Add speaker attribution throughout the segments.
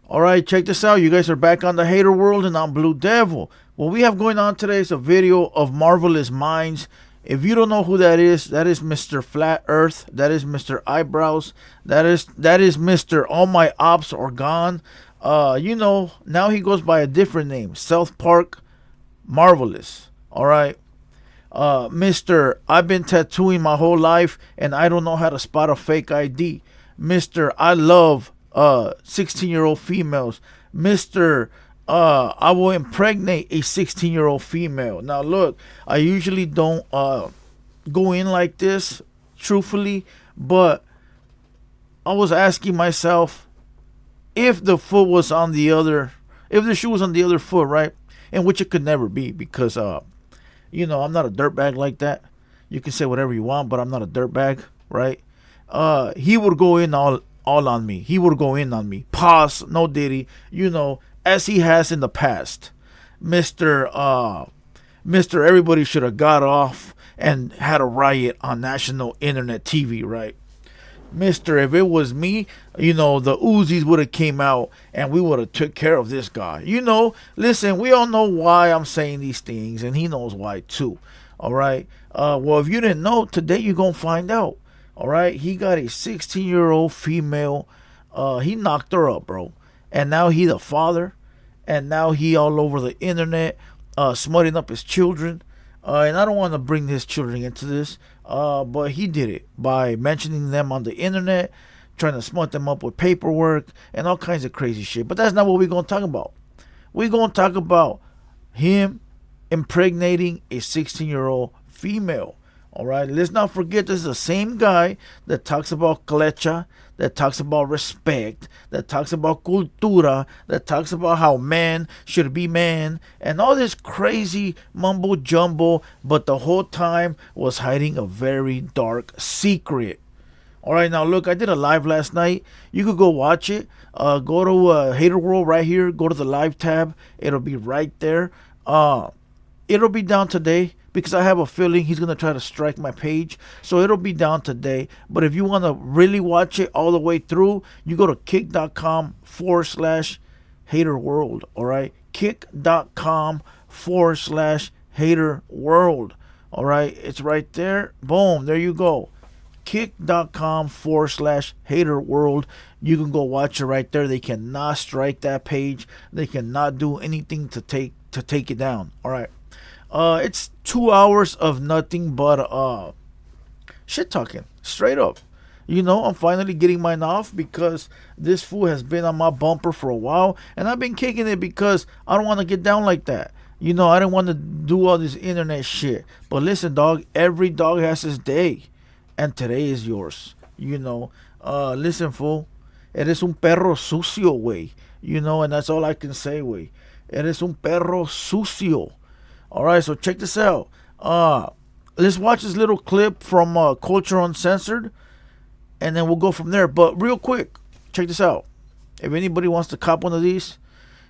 Speaker 1: All right, check this out. You guys are back on the Hater World, and I'm Blue Devil. What we have going on today is a video of Marvelous Minds. If you don't know who that is Mr. Flat Earth. That is Mr. Eyebrows. That is Mr. All My Ops Are Gone. Now he goes by a different name, South Park Marvelous. All right. Mr. I've been tattooing my whole life and I don't know how to spot a fake ID. Mr. I love 16-year-old females. Mr. I will impregnate a 16-year-old female. Now look, I usually don't go in like this, truthfully, but I was asking myself if the foot was on the other, if the shoe was on the other foot, right? And which it could never be because I'm not a dirtbag like that. You can say whatever you want, but I'm not a dirtbag, right? He would go in all on me. He would go in on me. Pause, no diddy, as he has in the past. Mr. Everybody should have got off and had a riot on national internet TV, right? Mister, if it was me, the Uzis would have came out and we would have took care of this guy. Listen, we all know why I'm saying these things, and he knows why too. All right. Well, if you didn't know, today you're gonna find out. All right. He got a 16-year-old female. He knocked her up, bro, and now he the father, and now he all over the internet, smutting up his children. And I don't want to bring his children into this, but he did it by mentioning them on the internet, trying to smut them up with paperwork and all kinds of crazy shit. But that's not what we're going to talk about. We're going to talk about him impregnating a 16-year-old female. All right, let's not forget this is the same guy that talks about Clecha, that talks about respect, that talks about cultura, that talks about how man should be man, and all this crazy mumbo jumbo, but the whole time was hiding a very dark secret. All right, now look, I did a live last night. You could go watch it. Go to Hater World right here. Go to the live tab. It'll be right there. It'll be down today because I have a feeling he's going to try to strike my page. So it'll be down today. But if you want to really watch it all the way through, you go to kick.com/haterworld. All right. Kick.com/haterworld. All right. It's right there. Boom. There you go. Kick.com/haterworld. You can go watch it right there. They cannot strike that page. They cannot do anything to take it down. All right. It's 2 hours of nothing but shit talking, straight up. I'm finally getting mine off because this fool has been on my bumper for a while, and I've been kicking it because I don't want to get down like that. I don't want to do all this internet shit. But listen, dog, every dog has his day, and today is yours. Listen, fool, eres un perro sucio, güey. And that's all I can say, güey. Eres un perro sucio. All right, so check this out. Let's watch this little clip from Culture Uncensored, and then we'll go from there. But real quick, check this out. If anybody wants to cop one of these,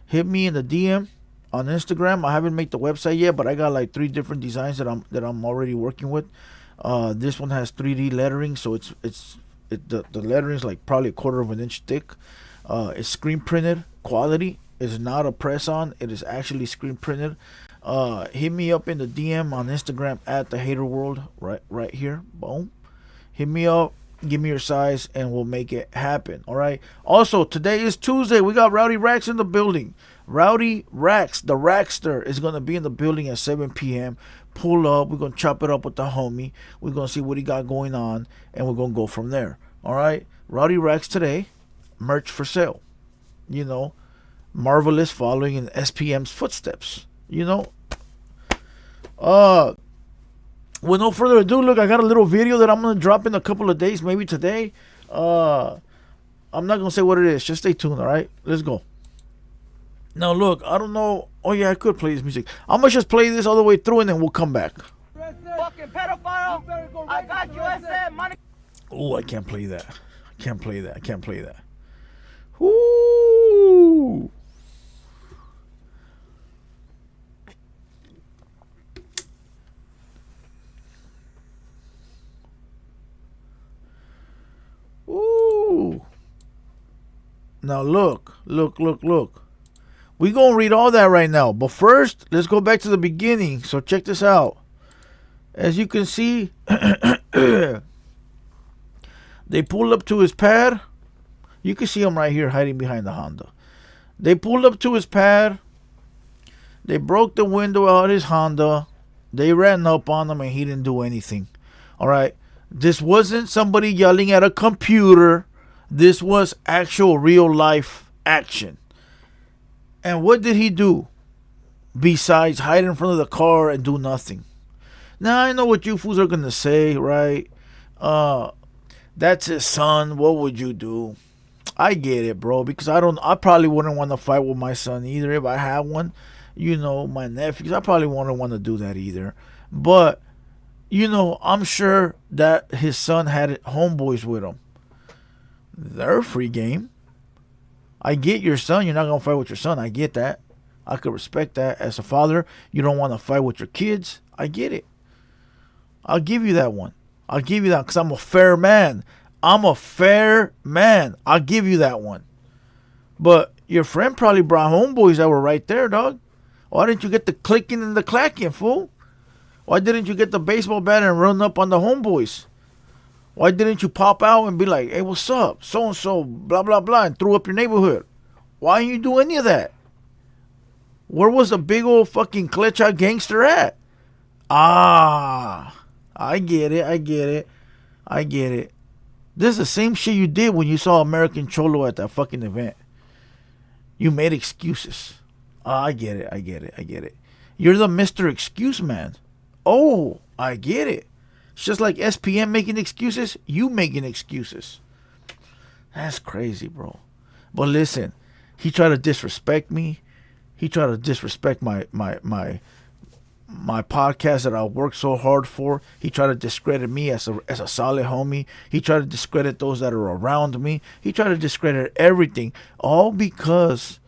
Speaker 1: hit me in the DM on Instagram. I haven't made the website yet, but I got like 3 different designs that I'm already working with. This one has 3D lettering, so the lettering is like probably 1/4 of an inch thick. It's screen printed quality. It's not a press on. It is actually screen printed. Hit me up in the DM on Instagram at TheHaterWorld, right here. Boom. Hit me up, give me your size, and we'll make it happen. All right. Also, today is Tuesday. We got Rowdy Rax in the building. Rowdy Rax, the Rackster, is gonna be in the building at 7 p.m. Pull up. We're gonna chop it up with the homie. We're gonna see what he got going on, and we're gonna go from there. All right. Rowdy Rax today, merch for sale. Marvelous following in SPM's footsteps. With no further ado, look, I got a little video that I'm gonna drop in a couple of days, maybe today. I'm not gonna say what it is. Just stay tuned. All right, let's go. Now look, I don't know. Oh yeah, I could play this music. I'm gonna just play this all the way through, and then we'll come back.
Speaker 2: Fucking pedophile! I got you, SM money.
Speaker 1: Oh, I can't play that. I can't play that. Ooh. Now look. We gonna read all that right now. But first, let's go back to the beginning. So check this out. As you can see, they pulled up to his pad. You can see him right here hiding behind the Honda. They pulled up to his pad. They broke the window out of his Honda. They ran up on him and he didn't do anything. All right. This wasn't somebody yelling at a computer. This was actual real life action. And what did he do besides hide in front of the car and do nothing? Now, I know what you fools are going to say, right? That's his son. What would you do? I get it, bro, because I probably wouldn't want to fight with my son either if I had one. You know, my nephews, I probably wouldn't want to do that either. But, you know, I'm sure that his son had homeboys with him. They're free game. I get your son. You're not going to fight with your son. I get that. I could respect that. As a father, you don't want to fight with your kids. I get it. I'll give you that one. I'll give you that because I'm a fair man. I'm a fair man. I'll give you that one. But your friend probably brought homeboys that were right there, dog. Why didn't you get the clicking and the clacking, fool? Why didn't you get the baseball bat and run up on the homeboys? Why didn't you pop out and be like, hey, what's up? So-and-so, blah, blah, blah, and threw up your neighborhood? Why didn't you do any of that? Where was the big old fucking Clecha gangster at? Ah, I get it. This is the same shit you did when you saw American Cholo at that fucking event. You made excuses. I get it. You're the Mr. Excuse Man. Oh, I get it. It's just like SPM making excuses, you making excuses. That's crazy, bro. But listen, he tried to disrespect me. He tried to disrespect my podcast that I worked so hard for. He tried to discredit me as a solid homie. He tried to discredit those that are around me. He tried to discredit everything. All because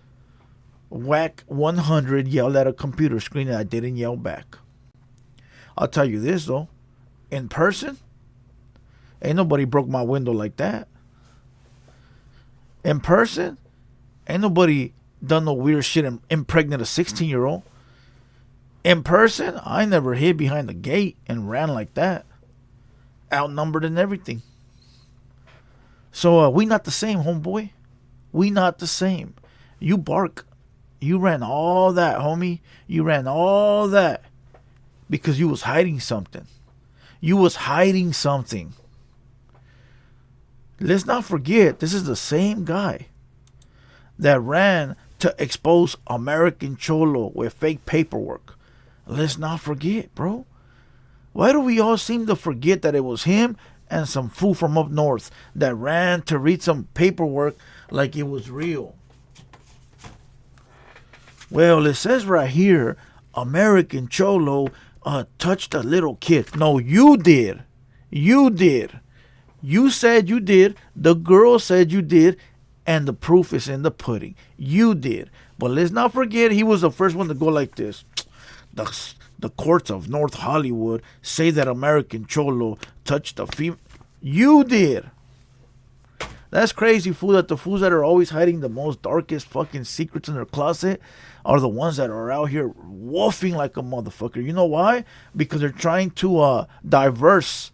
Speaker 1: Whack 100 yelled at a computer screen and I didn't yell back. I'll tell you this, though. In person, ain't nobody broke my window like that. In person, ain't nobody done no weird shit and impregnate a 16-year-old. In person, I never hid behind the gate and ran like that. Outnumbered and everything. So we not the same, homeboy. We not the same. You bark. You ran all that, homie. You ran all that because you was hiding something. You was hiding something. Let's not forget, this is the same guy that ran to expose American Cholo with fake paperwork. Let's not forget, bro. Why do we all seem to forget that it was him and some fool from up north that ran to read some paperwork like it was real? Well, it says right here, American Cholo touched a little kid. No, you did. You did. You said you did. The girl said you did. And the proof is in the pudding. You did. But let's not forget, he was the first one to go like this. The courts of North Hollywood say that American Cholo touched a female. You did. That's crazy, fool, that the fools that are always hiding the most darkest fucking secrets in their closet are the ones that are out here woofing like a motherfucker. You know why? Because they're trying to diverse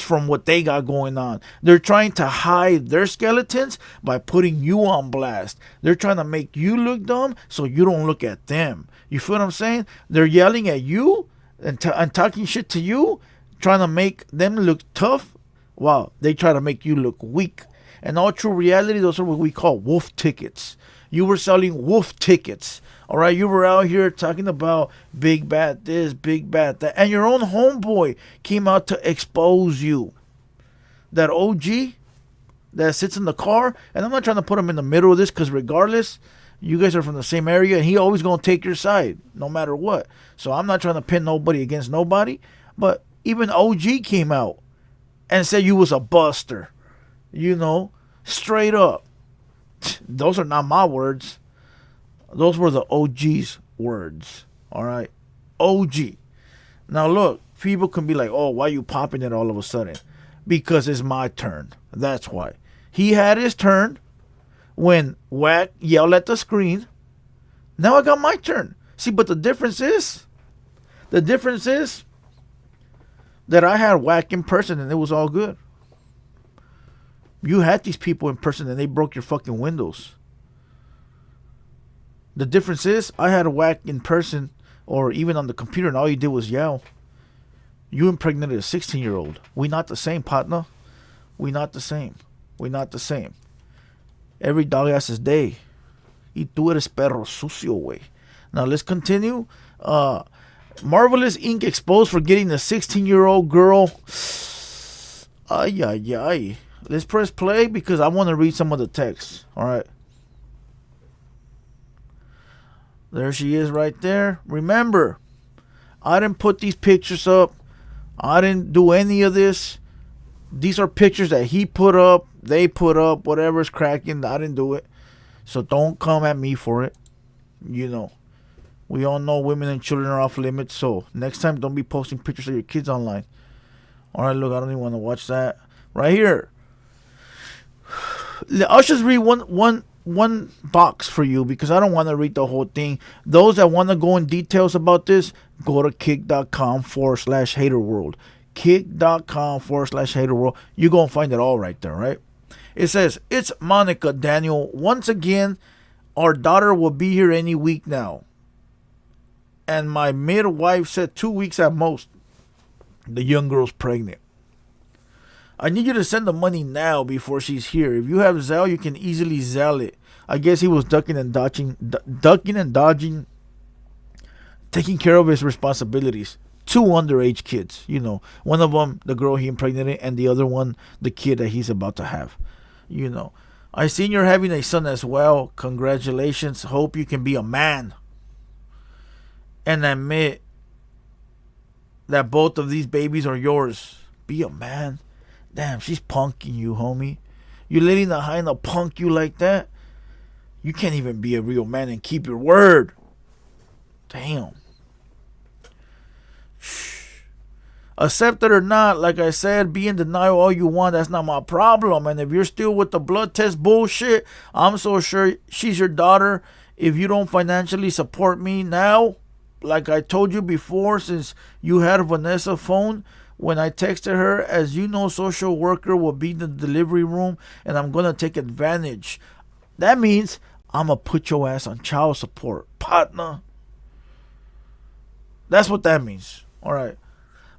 Speaker 1: from what they got going on. They're trying to hide their skeletons by putting you on blast. They're trying to make you look dumb so you don't look at them. You feel what I'm saying? They're yelling at you and talking shit to you, trying to make them look tough. Wow, they try to make you look weak. In all true reality, those are what we call wolf tickets. You were selling wolf tickets. All right, you were out here talking about big bad this, big bad that. And your own homeboy came out to expose you. That OG that sits in the car. And I'm not trying to put him in the middle of this because regardless, you guys are from the same area and he always going to take your side no matter what. So I'm not trying to pin nobody against nobody. But even OG came out and said you was a buster. You know, straight up. Those are not my words. Those were the OG's words. All right. OG. Now look, people can be like, oh, why are you popping it all of a sudden? Because it's my turn. That's why. He had his turn. When Whack yelled at the screen, now I got my turn. See, but the difference is that I had Whack in person and it was all good. You had these people in person and they broke your fucking windows. The difference is I had a Whack in person or even on the computer and all you did was yell. You impregnated a 16-year-old. We not the same, partner. We not the same. We not the same. Every dog has his day. Y tú eres perro sucio, güey. Now let's continue. Marvelous Inc. exposed for getting a 16-year-old girl. Ay, ay, ay. Let's press play because I want to read some of the text. All right. There she is right there. Remember, I didn't put these pictures up. I didn't do any of this. These are pictures that he put up. They put up. Whatever's cracking. I didn't do it. So don't come at me for it. You know. We all know women and children are off limits. So next time, don't be posting pictures of your kids online. All right, look, I don't even want to watch that. Right here. I'll just read one box for you because I don't want to read the whole thing. Those that want to go in details about this, go to kick.com/HaterWorld. Kick.com/HaterWorld. You're going to find it all right there, right? It says, it's Monica, Daniel. Once again, our daughter will be here any week now. And my midwife said 2 weeks at most. The young girl's pregnant. I need you to send the money now before she's here. If you have Zelle, you can easily Zelle it. I guess he was ducking and dodging, taking care of his responsibilities. 2 underage kids, you know. One of them, the girl he impregnated, and the other one, the kid that he's about to have. You know. I seen you're having a son as well. Congratulations. Hope you can be a man. And admit that both of these babies are yours. Be a man. Damn, she's punking you, homie. You letting the hyena punk you like that? You can't even be a real man and keep your word. Damn. Accept it or not, like I said, be in denial all you want. That's not my problem. And if you're still with the blood test bullshit, I'm so sure she's your daughter. If you don't financially support me now, like I told you before, since you had Vanessa's phone, when I texted her, as you know, social worker will be in the delivery room and I'm going to take advantage. That means I'm going to put your ass on child support, partner. That's what that means. All right.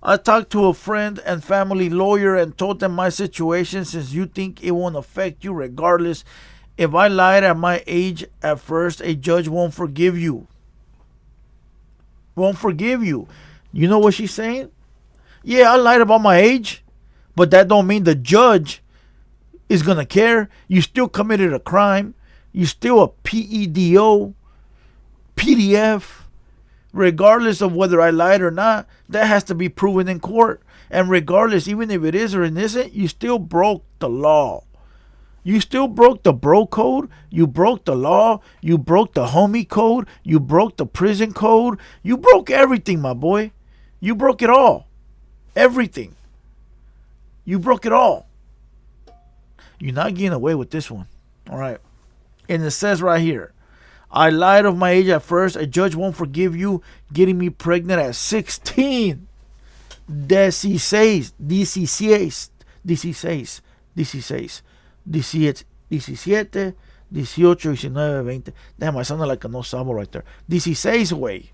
Speaker 1: I talked to a friend and family lawyer and told them my situation since you think it won't affect you regardless. If I lied at my age at first, a judge won't forgive you. Won't forgive you. You know what she's saying? Yeah, I lied about my age, but that don't mean the judge is going to care. You still committed a crime. You still a PEDO, PDF. Regardless of whether I lied or not, that has to be proven in court. And regardless, even if it is or it isn't, you still broke the law. You still broke the bro code. You broke the law. You broke the homie code. You broke the prison code. You broke everything, my boy. You broke it all. Everything. You broke it all. You're not getting away with this one. All right. And it says right here, I lied of my age at first. A judge won't forgive you getting me pregnant at 16. 16. 17, 18, 19, 20. Damn, I sounded like a no sabo right there. 16, güey.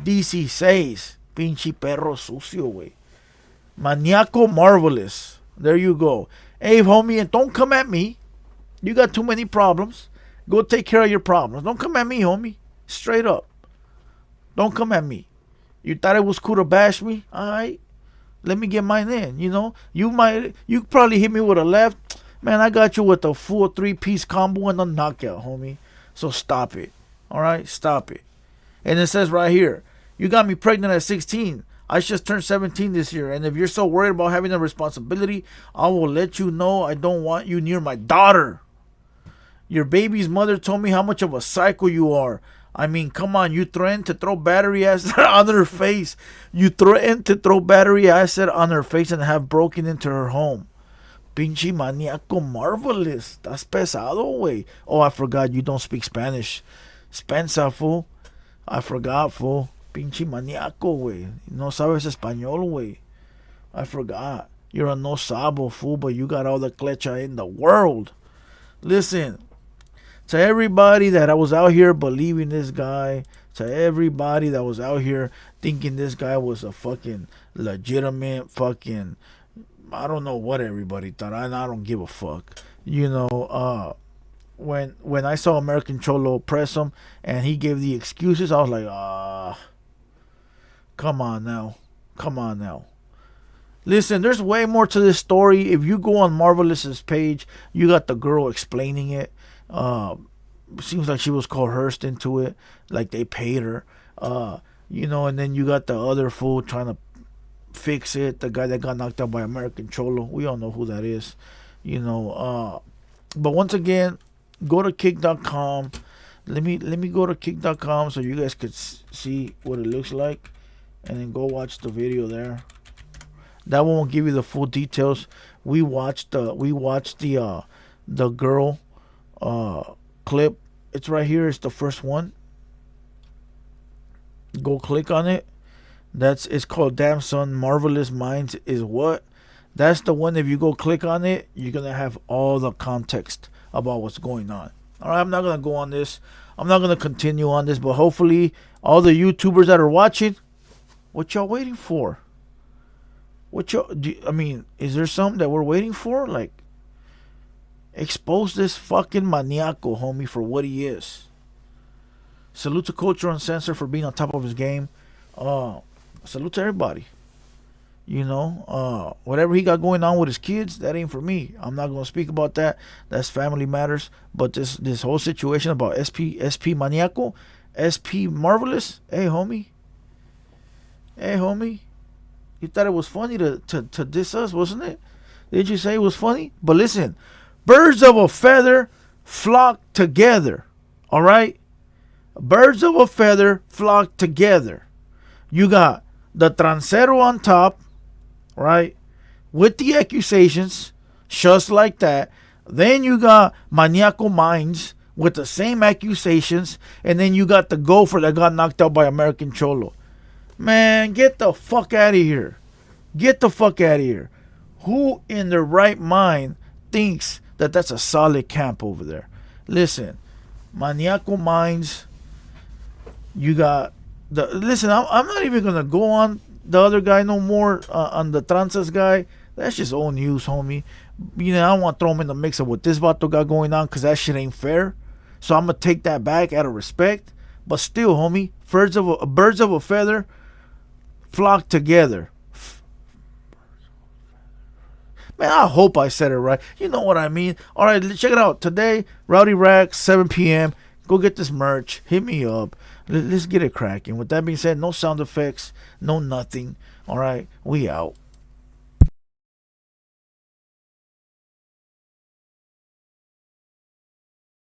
Speaker 1: 16. Pinche perro sucio, güey. Maniaco Marvelous. There you go. Hey, homie, and don't come at me. You got too many problems. Go take care of your problems. Don't come at me, homie. Straight up. Don't come at me. You thought it was cool to bash me? Alright. Let me get mine in, you know. You probably hit me with a left. Man, I got you with a full 3-piece combo and a knockout, homie. So stop it. Alright? Stop it. And it says right here, you got me pregnant at 16. I just turned 17 this year. And if you're so worried about having a responsibility, I will let you know I don't want you near my daughter. Your baby's mother told me how much of a psycho you are. I mean, come on, you threatened to throw battery acid on her face. You threatened to throw battery acid on her face and have broken into her home. Pinche maníaco marvelous. Estás pesado, güey. Oh, I forgot you don't speak Spanish. Spensa, fool. I forgot, fool. Pinche maníaco, güey. No sabes español, güey. I forgot. You're a no sabo, fool, but you got all the Clecha in the world. Listen, to everybody that I was out here believing this guy, to everybody that was out here thinking this guy was a fucking legitimate fucking, I don't know what everybody thought. I don't give a fuck. You know, when I saw American Cholo press him and he gave the excuses, I was like, come on now. Come on now. Listen, there's way more to this story. If you go on Marvelous's page, you got the girl explaining it. Seems like she was coerced into it, like they paid her. You know, and then you got the other fool trying to fix it. The guy that got knocked out by American Cholo. We all know who that is. You know, but once again, go to kick.com. Let me go to kick.com so you guys could see what it looks like, and then go watch the video there. That one won't give you the full details. We watched the girl clip. It's right here. It's the first one. Go click on it. It's called Damn Son Marvelous Minds is what? That's the one. If you go click on it, you're gonna have all the context about what's going on. Alright, I'm not gonna go on this. I'm not gonna continue on this, but hopefully all the YouTubers that are watching, what y'all waiting for? Is there something that we're waiting for? Like, expose this fucking maniaco, homie, for what he is. Salute to Culture Uncensored for being on top of his game. Salute to everybody. You know, whatever he got going on with his kids, that ain't for me. I'm not gonna speak about that. That's family matters. But this whole situation about SP maniaco, SP marvelous. Hey homie. You thought it was funny to diss us, wasn't it? Did you say it was funny? But listen, birds of a feather flock together. All right? Birds of a feather flock together. You got the transero on top, right? With the accusations, just like that. Then you got Maniaco Minds with the same accusations. And then you got the gopher that got knocked out by American Cholo. Man, get the fuck out of here. Get the fuck out of here. Who in their right mind thinks that that's a solid camp over there? Listen, Maniaco Minds, you got the... Listen, I'm not even going to go on the other guy no more, on the Tranzas guy. That's just old news, homie. You know, I don't want to throw him in the mix of what this vato got going on because that shit ain't fair. So I'm going to take that back out of respect. But still, homie, birds of a feather flock together. Man, I hope I said it right. You know what I mean. All right, check it out. Today, Rowdy Rack, 7 p.m. Go get this merch. Hit me up. Let's get it cracking. With that being said, no sound effects, no nothing. All right, we out.